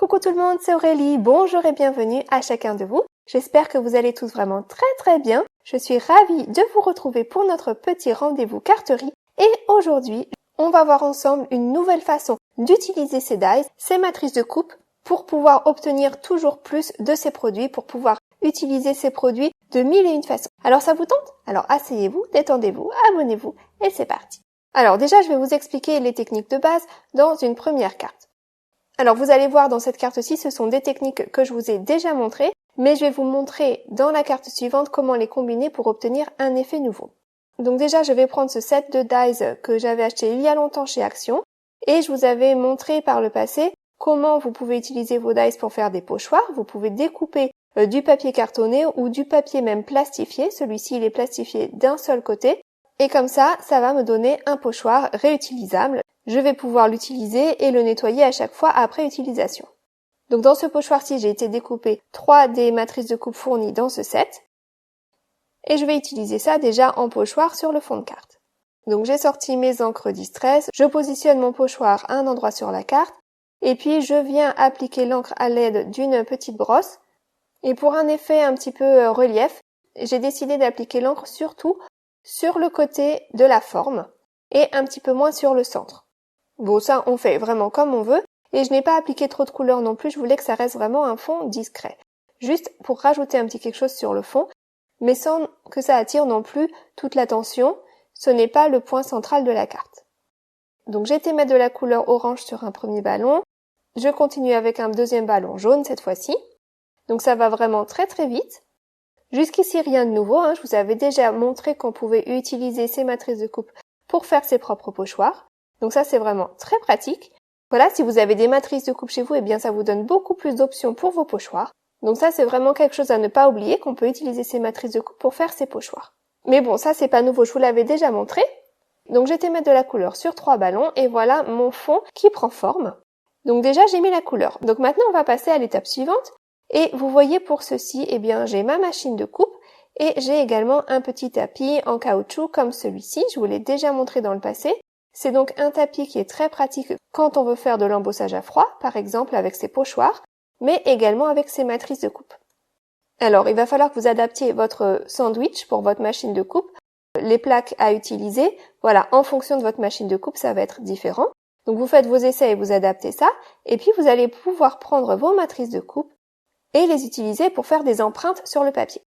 Coucou tout le monde, c'est Aurélie, bonjour et bienvenue à chacun de vous. J'espère que vous allez tous vraiment très bien. Je suis ravie de vous retrouver pour notre petit rendez-vous carterie et aujourd'hui, on va voir ensemble une nouvelle façon d'utiliser ces dies, ces matrices de coupe pour pouvoir obtenir toujours plus de ces produits, pour pouvoir utiliser ces produits de mille et une façons. Alors ça vous tente? Alors asseyez-vous, détendez-vous, abonnez-vous et c'est parti. Alors déjà, je vais vous expliquer les techniques de base dans une première carte. Alors vous allez voir dans cette carte-ci, ce sont des techniques que je vous ai déjà montrées, mais je vais vous montrer dans la carte suivante comment les combiner pour obtenir un effet nouveau. Donc déjà, je vais prendre ce set de dies que j'avais acheté il y a longtemps chez Action, et je vous avais montré par le passé comment vous pouvez utiliser vos dies pour faire des pochoirs. Vous pouvez découper du papier cartonné ou du papier même plastifié. Celui-ci, il est plastifié d'un seul côté. Et comme ça va me donner un pochoir réutilisable. Je vais pouvoir l'utiliser et le nettoyer à chaque fois après utilisation. Donc dans ce pochoir-ci, j'ai été découper 3 des matrices de coupe fournies dans ce set. Et je vais utiliser ça déjà en pochoir sur le fond de carte. Donc j'ai sorti mes encres Distress, je positionne mon pochoir à un endroit sur la carte, et puis je viens appliquer l'encre à l'aide d'une petite brosse. Et pour un effet un petit peu relief, j'ai décidé d'appliquer l'encre surtout sur le côté de la forme et un petit peu moins sur le centre. Bon, ça on fait vraiment comme on veut et je n'ai pas appliqué trop de couleurs non plus, je voulais que ça reste vraiment un fond discret. Juste pour rajouter un petit quelque chose sur le fond, mais sans que ça attire non plus toute l'attention, ce n'est pas le point central de la carte. Donc j'ai été mettre de la couleur orange sur un premier ballon, je continue avec un deuxième ballon jaune cette fois-ci, donc ça va vraiment très vite. Jusqu'ici, rien de nouveau, je vous avais déjà montré qu'on pouvait utiliser ces matrices de coupe pour faire ses propres pochoirs. Donc ça, c'est vraiment très pratique. Voilà, si vous avez des matrices de coupe chez vous, eh bien ça vous donne beaucoup plus d'options pour vos pochoirs. Donc ça, c'est vraiment quelque chose à ne pas oublier, qu'on peut utiliser ces matrices de coupe pour faire ses pochoirs. Mais bon, ça, c'est pas nouveau, je vous l'avais déjà montré. Donc j'ai été mettre de la couleur sur 3 ballons et voilà mon fond qui prend forme. Donc déjà, j'ai mis la couleur. Donc maintenant, on va passer à l'étape suivante. Et vous voyez pour ceci, eh bien j'ai ma machine de coupe et j'ai également un petit tapis en caoutchouc comme celui-ci, je vous l'ai déjà montré dans le passé. C'est donc un tapis qui est très pratique quand on veut faire de l'embossage à froid, par exemple avec ses pochoirs, mais également avec ses matrices de coupe. Alors il va falloir que vous adaptiez votre sandwich pour votre machine de coupe, les plaques à utiliser, voilà, en fonction de votre machine de coupe, ça va être différent. Donc vous faites vos essais et vous adaptez ça, et puis vous allez pouvoir prendre vos matrices de coupe et les utiliser pour faire des empreintes sur le papier.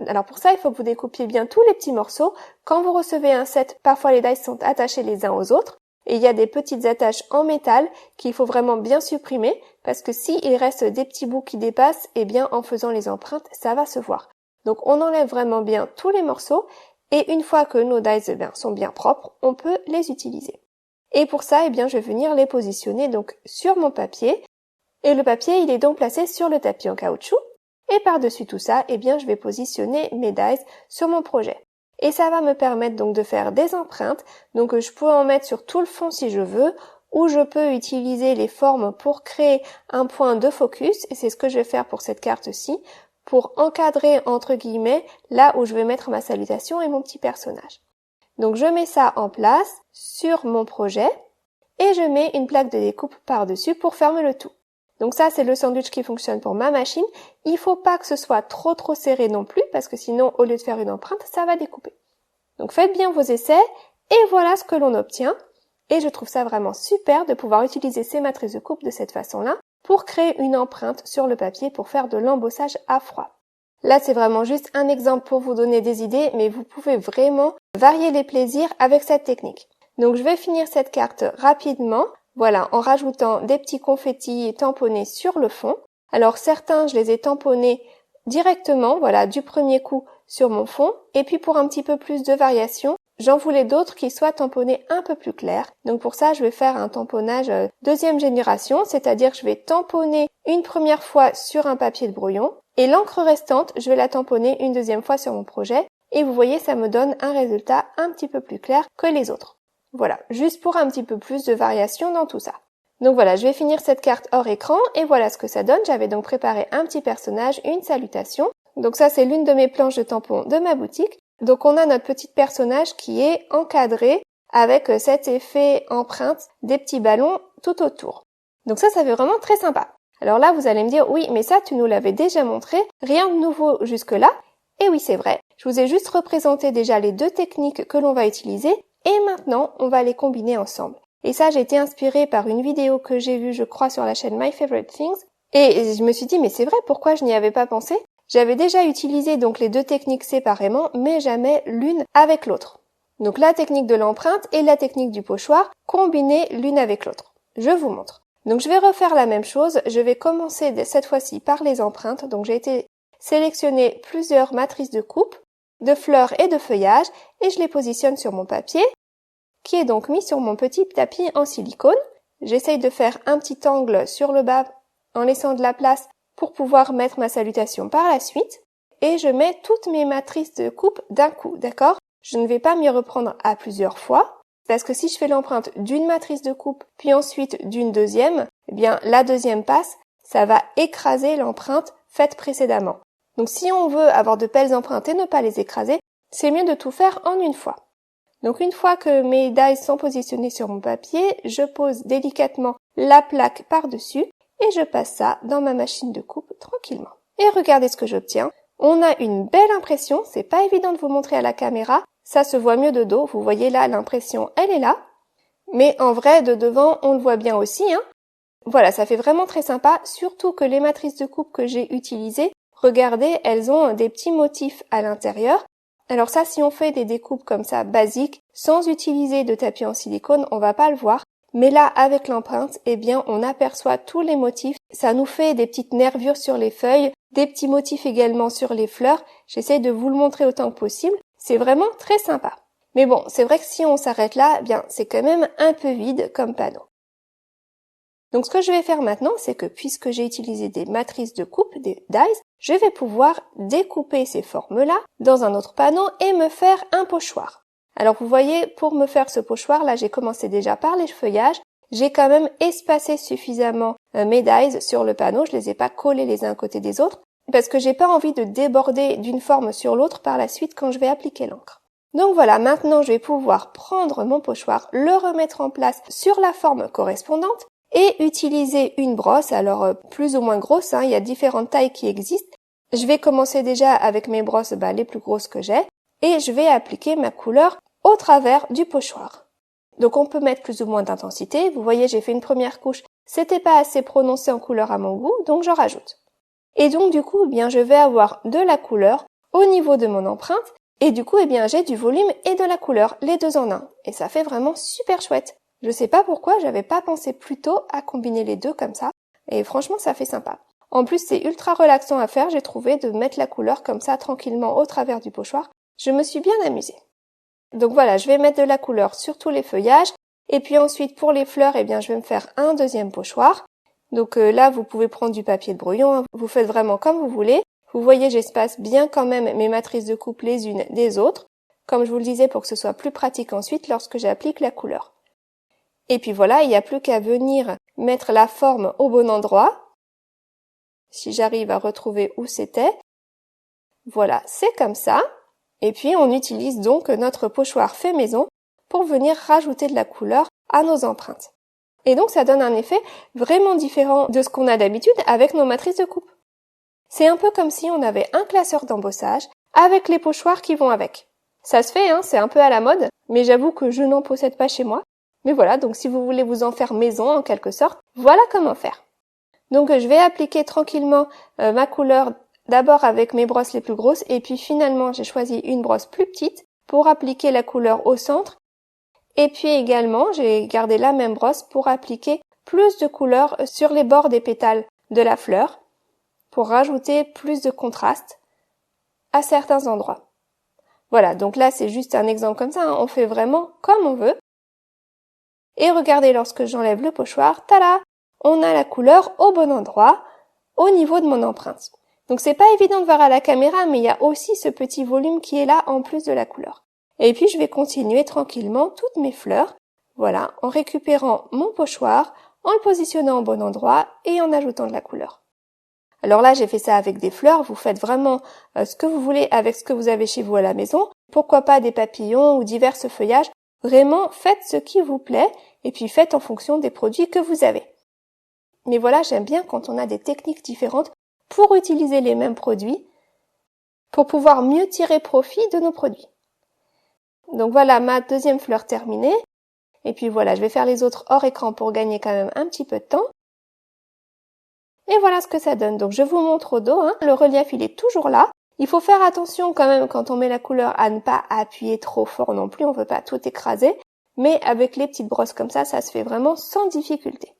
Alors pour ça, il faut que vous découpiez bien tous les petits morceaux. Quand vous recevez un set, parfois les dies sont attachés les uns aux autres et il y a des petites attaches en métal qu'il faut vraiment bien supprimer parce que s'il reste des petits bouts qui dépassent, eh bien en faisant les empreintes, ça va se voir. Donc on enlève vraiment bien tous les morceaux et une fois que nos dies sont bien propres, on peut les utiliser. Et pour ça, eh bien je vais venir les positionner donc sur mon papier. Et le papier, il est donc placé sur le tapis en caoutchouc. Et par-dessus tout ça, eh bien, je vais positionner mes dies sur mon projet. Et ça va me permettre donc de faire des empreintes. Donc, je peux en mettre sur tout le fond si je veux, ou je peux utiliser les formes pour créer un point de focus. Et c'est ce que je vais faire pour cette carte-ci, pour encadrer, entre guillemets, là où je vais mettre ma salutation et mon petit personnage. Donc, je mets ça en place sur mon projet et je mets une plaque de découpe par-dessus pour fermer le tout. Donc ça, c'est le sandwich qui fonctionne pour ma machine. Il faut pas que ce soit trop serré non plus, parce que sinon, au lieu de faire une empreinte, ça va découper. Donc faites bien vos essais, et voilà ce que l'on obtient. Et je trouve ça vraiment super de pouvoir utiliser ces matrices de coupe de cette façon-là, pour créer une empreinte sur le papier pour faire de l'embossage à froid. Là, c'est vraiment juste un exemple pour vous donner des idées, mais vous pouvez vraiment varier les plaisirs avec cette technique. Donc je vais finir cette carte rapidement. Voilà, en rajoutant des petits confettis tamponnés sur le fond. Alors certains, je les ai tamponnés directement, voilà, du premier coup sur mon fond. Et puis pour un petit peu plus de variation, j'en voulais d'autres qui soient tamponnés un peu plus clairs. Donc pour ça, je vais faire un tamponnage deuxième génération, c'est-à-dire que je vais tamponner une première fois sur un papier de brouillon. Et l'encre restante, je vais la tamponner une deuxième fois sur mon projet. Et vous voyez, ça me donne un résultat un petit peu plus clair que les autres. Voilà, juste pour un petit peu plus de variation dans tout ça. Donc voilà, je vais finir cette carte hors écran et voilà ce que ça donne. J'avais donc préparé un petit personnage, une salutation. Donc ça, c'est l'une de mes planches de tampons de ma boutique. Donc on a notre petit personnage qui est encadré avec cet effet empreinte des petits ballons tout autour. Donc ça fait vraiment très sympa. Alors là, vous allez me dire, oui, mais ça, tu nous l'avais déjà montré, rien de nouveau jusque-là. Et oui, c'est vrai, je vous ai juste représenté déjà les deux techniques que l'on va utiliser, et maintenant, on va les combiner ensemble. Et ça, j'ai été inspirée par une vidéo que j'ai vue, je crois, sur la chaîne My Favorite Things, et je me suis dit, mais c'est vrai, pourquoi je n'y avais pas pensé? J'avais déjà utilisé donc les deux techniques séparément, mais jamais l'une avec l'autre. Donc la technique de l'empreinte et la technique du pochoir combinées l'une avec l'autre. Je vous montre. Donc je vais refaire la même chose, je vais commencer cette fois-ci par les empreintes. Donc j'ai été sélectionner plusieurs matrices de coupe, de fleurs et de feuillage, et je les positionne sur mon papier, qui est donc mis sur mon petit tapis en silicone. J'essaye de faire un petit angle sur le bas en laissant de la place pour pouvoir mettre ma salutation par la suite. Et je mets toutes mes matrices de coupe d'un coup, d'accord? Je ne vais pas m'y reprendre à plusieurs fois, parce que si je fais l'empreinte d'une matrice de coupe, puis ensuite d'une deuxième, eh bien la deuxième passe, ça va écraser l'empreinte faite précédemment. Donc si on veut avoir de belles empreintes et ne pas les écraser, c'est mieux de tout faire en une fois. Donc une fois que mes dies sont positionnés sur mon papier, je pose délicatement la plaque par-dessus et je passe ça dans ma machine de coupe tranquillement. Et regardez ce que j'obtiens. On a une belle impression, c'est pas évident de vous montrer à la caméra, ça se voit mieux de dos, vous voyez là l'impression elle est là, mais en vrai de devant on le voit bien aussi, hein. Voilà, ça fait vraiment très sympa, surtout que les matrices de coupe que j'ai utilisées, regardez, elles ont des petits motifs à l'intérieur. Alors ça, si on fait des découpes comme ça basiques, sans utiliser de tapis en silicone, on va pas le voir. Mais là, avec l'empreinte, eh bien, on aperçoit tous les motifs. Ça nous fait des petites nervures sur les feuilles, des petits motifs également sur les fleurs. J'essaie de vous le montrer autant que possible. C'est vraiment très sympa. Mais bon, c'est vrai que si on s'arrête là, eh bien, c'est quand même un peu vide comme panneau. Donc, ce que je vais faire maintenant, c'est que puisque j'ai utilisé des matrices de coupe, des dies, je vais pouvoir découper ces formes-là dans un autre panneau et me faire un pochoir. Alors vous voyez, pour me faire ce pochoir, là j'ai commencé déjà par les feuillages, j'ai quand même espacé suffisamment mes dies sur le panneau, je les ai pas collés les uns à côté des autres, parce que j'ai pas envie de déborder d'une forme sur l'autre par la suite quand je vais appliquer l'encre. Donc voilà, maintenant je vais pouvoir prendre mon pochoir, le remettre en place sur la forme correspondante, et utiliser une brosse, alors plus ou moins grosse, hein, il y a différentes tailles qui existent. Je vais commencer déjà avec mes brosses les plus grosses que j'ai, et je vais appliquer ma couleur au travers du pochoir. Donc on peut mettre plus ou moins d'intensité, vous voyez j'ai fait une première couche, c'était pas assez prononcé en couleur à mon goût, donc j'en rajoute. Et donc du coup, eh bien je vais avoir de la couleur au niveau de mon empreinte, et du coup eh bien j'ai du volume et de la couleur, les deux en un, et ça fait vraiment super chouette. Je sais pas pourquoi, j'avais pas pensé plus tôt à combiner les deux comme ça, et franchement ça fait sympa. En plus c'est ultra relaxant à faire, j'ai trouvé, de mettre la couleur comme ça tranquillement au travers du pochoir. Je me suis bien amusée. Donc voilà, je vais mettre de la couleur sur tous les feuillages, et puis ensuite pour les fleurs, eh bien je vais me faire un deuxième pochoir. Donc là vous pouvez prendre du papier de brouillon, hein. Vous faites vraiment comme vous voulez. Vous voyez, j'espace bien quand même mes matrices de coupe les unes des autres, comme je vous le disais pour que ce soit plus pratique ensuite lorsque j'applique la couleur. Et puis voilà, il n'y a plus qu'à venir mettre la forme au bon endroit. Si j'arrive à retrouver où c'était. Voilà, c'est comme ça. Et puis on utilise donc notre pochoir fait maison pour venir rajouter de la couleur à nos empreintes. Et donc ça donne un effet vraiment différent de ce qu'on a d'habitude avec nos matrices de coupe. C'est un peu comme si on avait un classeur d'embossage avec les pochoirs qui vont avec. Ça se fait, hein, c'est un peu à la mode, mais j'avoue que je n'en possède pas chez moi. Mais voilà, donc si vous voulez vous en faire maison en quelque sorte, voilà comment faire. Donc je vais appliquer tranquillement ma couleur d'abord avec mes brosses les plus grosses et puis finalement j'ai choisi une brosse plus petite pour appliquer la couleur au centre. Et puis également j'ai gardé la même brosse pour appliquer plus de couleur sur les bords des pétales de la fleur pour rajouter plus de contraste à certains endroits. Voilà, donc là c'est juste un exemple comme ça, hein, on fait vraiment comme on veut. Et regardez, lorsque j'enlève le pochoir, tada, on a la couleur au bon endroit, au niveau de mon empreinte. Donc c'est pas évident de voir à la caméra, mais il y a aussi ce petit volume qui est là en plus de la couleur. Et puis je vais continuer tranquillement toutes mes fleurs, voilà, en récupérant mon pochoir, en le positionnant au bon endroit et en ajoutant de la couleur. Alors là, j'ai fait ça avec des fleurs, vous faites vraiment ce que vous voulez avec ce que vous avez chez vous à la maison. Pourquoi pas des papillons ou divers feuillages. Vraiment, faites ce qui vous plaît et puis faites en fonction des produits que vous avez. Mais voilà, j'aime bien quand on a des techniques différentes pour utiliser les mêmes produits, pour pouvoir mieux tirer profit de nos produits. Donc voilà ma deuxième fleur terminée. Et puis voilà, je vais faire les autres hors écran pour gagner quand même un petit peu de temps. Et voilà ce que ça donne. Donc je vous montre au dos, hein. Le relief il est toujours là. Il faut faire attention quand même quand on met la couleur à ne pas appuyer trop fort non plus, on ne veut pas tout écraser. Mais avec les petites brosses comme ça se fait vraiment sans difficulté.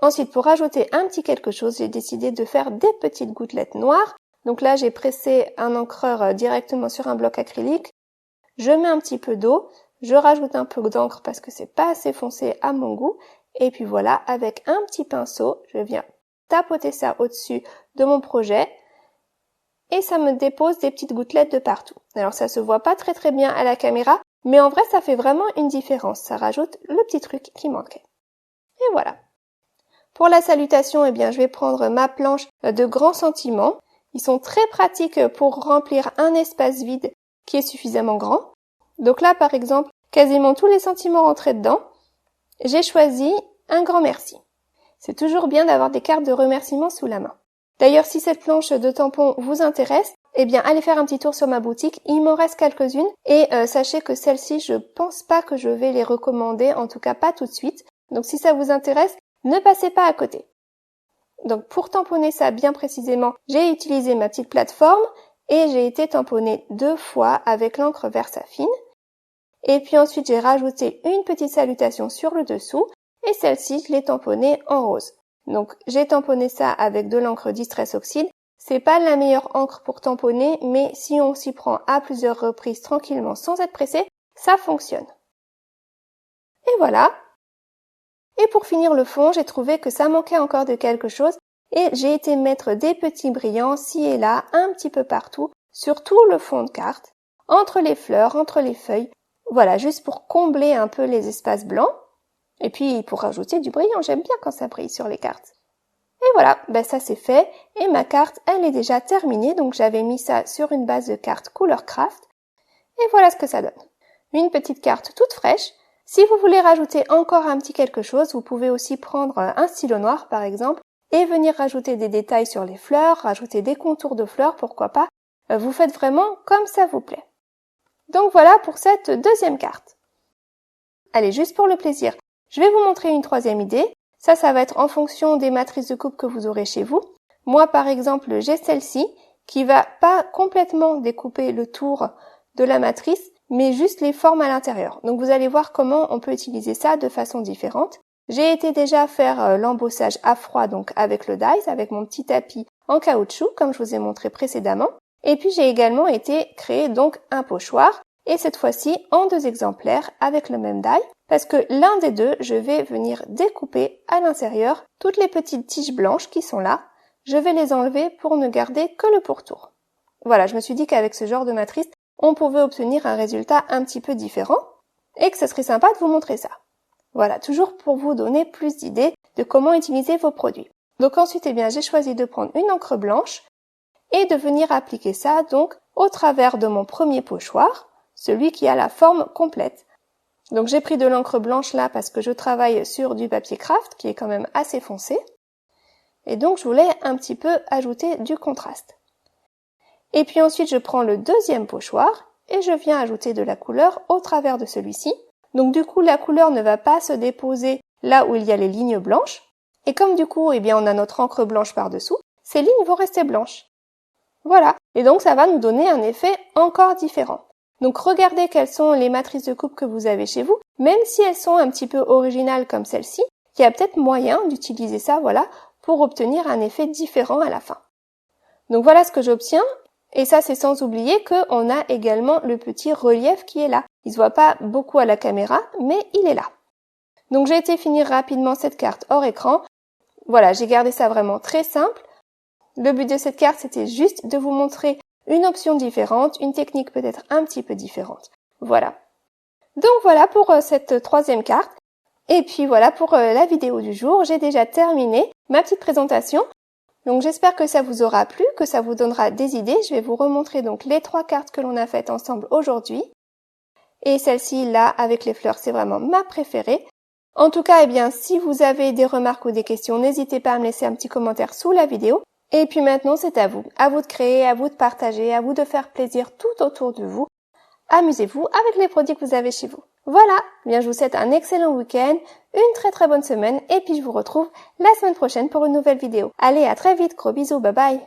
Ensuite, pour rajouter un petit quelque chose, j'ai décidé de faire des petites gouttelettes noires. Donc là, j'ai pressé un encreur directement sur un bloc acrylique. Je mets un petit peu d'eau, je rajoute un peu d'encre parce que c'est pas assez foncé à mon goût. Et puis voilà, avec un petit pinceau, je viens tapoter ça au-dessus de mon projet. Et ça me dépose des petites gouttelettes de partout. Alors ça se voit pas très bien à la caméra, mais en vrai ça fait vraiment une différence. Ça rajoute le petit truc qui manquait. Et voilà. Pour la salutation, eh bien, je vais prendre ma planche de grands sentiments. Ils sont très pratiques pour remplir un espace vide qui est suffisamment grand. Donc là, par exemple, quasiment tous les sentiments rentrés dedans. J'ai choisi un grand merci. C'est toujours bien d'avoir des cartes de remerciement sous la main. D'ailleurs, si cette planche de tampons vous intéresse, eh bien, allez faire un petit tour sur ma boutique. Il m'en reste quelques-unes et sachez que celles-ci, je pense pas que je vais les recommander, en tout cas pas tout de suite. Donc si ça vous intéresse, ne passez pas à côté. Donc pour tamponner ça bien précisément, j'ai utilisé ma petite plateforme et j'ai été tamponnée 2 fois avec l'encre Versafine. Et puis ensuite j'ai rajouté une petite salutation sur le dessous et celle-ci je l'ai tamponnée en rose. Donc j'ai tamponné ça avec de l'encre Distress Oxide. C'est pas la meilleure encre pour tamponner, mais si on s'y prend à plusieurs reprises tranquillement sans être pressé, ça fonctionne. Et voilà. Et pour finir le fond, j'ai trouvé que ça manquait encore de quelque chose et j'ai été mettre des petits brillants ci et là, un petit peu partout, sur tout le fond de carte, entre les fleurs, entre les feuilles. Voilà, juste pour combler un peu les espaces blancs. Et puis pour rajouter du brillant, j'aime bien quand ça brille sur les cartes. Et voilà, ben ça c'est fait. Et ma carte, elle est déjà terminée, donc j'avais mis ça sur une base de carte Couleur Craft. Et voilà ce que ça donne. Une petite carte toute fraîche. Si vous voulez rajouter encore un petit quelque chose, vous pouvez aussi prendre un stylo noir par exemple et venir rajouter des détails sur les fleurs, rajouter des contours de fleurs, pourquoi pas. Vous faites vraiment comme ça vous plaît. Donc voilà pour cette deuxième carte. Allez, juste pour le plaisir, je vais vous montrer une troisième idée. Ça va être en fonction des matrices de coupe que vous aurez chez vous. Moi par exemple, j'ai celle-ci qui va pas complètement découper le tour de la matrice, mais juste les formes à l'intérieur. Donc vous allez voir comment on peut utiliser ça de façon différente. J'ai été déjà faire l'embossage à froid, donc avec le dies, avec mon petit tapis en caoutchouc, comme je vous ai montré précédemment. Et puis j'ai également été créer donc un pochoir, et cette fois-ci en 2 exemplaires avec le même die, parce que l'un des deux, je vais venir découper à l'intérieur toutes les petites tiges blanches qui sont là. Je vais les enlever pour ne garder que le pourtour. Voilà, je me suis dit qu'avec ce genre de matrice, on pouvait obtenir un résultat un petit peu différent et que ce serait sympa de vous montrer ça. Voilà, toujours pour vous donner plus d'idées de comment utiliser vos produits. Donc ensuite, eh bien, j'ai choisi de prendre une encre blanche et de venir appliquer ça donc au travers de mon premier pochoir, celui qui a la forme complète. Donc j'ai pris de l'encre blanche là parce que je travaille sur du papier craft qui est quand même assez foncé. Et donc je voulais un petit peu ajouter du contraste. Et puis ensuite, je prends le deuxième pochoir et je viens ajouter de la couleur au travers de celui-ci. Donc du coup, la couleur ne va pas se déposer là où il y a les lignes blanches. Et comme du coup, eh bien, on a notre encre blanche par-dessous, ces lignes vont rester blanches. Voilà. Et donc, ça va nous donner un effet encore différent. Donc, regardez quelles sont les matrices de coupe que vous avez chez vous. Même si elles sont un petit peu originales comme celle-ci, il y a peut-être moyen d'utiliser ça, voilà, pour obtenir un effet différent à la fin. Donc voilà ce que j'obtiens. Et ça, c'est sans oublier qu'on a également le petit relief qui est là. Il se voit pas beaucoup à la caméra, mais il est là. Donc j'ai été finir rapidement cette carte hors écran. Voilà, j'ai gardé ça vraiment très simple. Le but de cette carte, c'était juste de vous montrer une option différente, une technique peut-être un petit peu différente. Voilà. Donc voilà pour cette troisième carte. Et puis voilà pour la vidéo du jour. J'ai déjà terminé ma petite présentation. Donc j'espère que ça vous aura plu, que ça vous donnera des idées. Je vais vous remontrer donc les 3 cartes que l'on a faites ensemble aujourd'hui. Et celle-ci là avec les fleurs, c'est vraiment ma préférée. En tout cas, eh bien, si vous avez des remarques ou des questions, n'hésitez pas à me laisser un petit commentaire sous la vidéo. Et puis maintenant, c'est à vous. À vous de créer, à vous de partager, à vous de faire plaisir tout autour de vous. Amusez-vous avec les produits que vous avez chez vous. Voilà, bien je vous souhaite un excellent week-end, une très bonne semaine et puis je vous retrouve la semaine prochaine pour une nouvelle vidéo. Allez, à très vite, gros bisous, bye bye.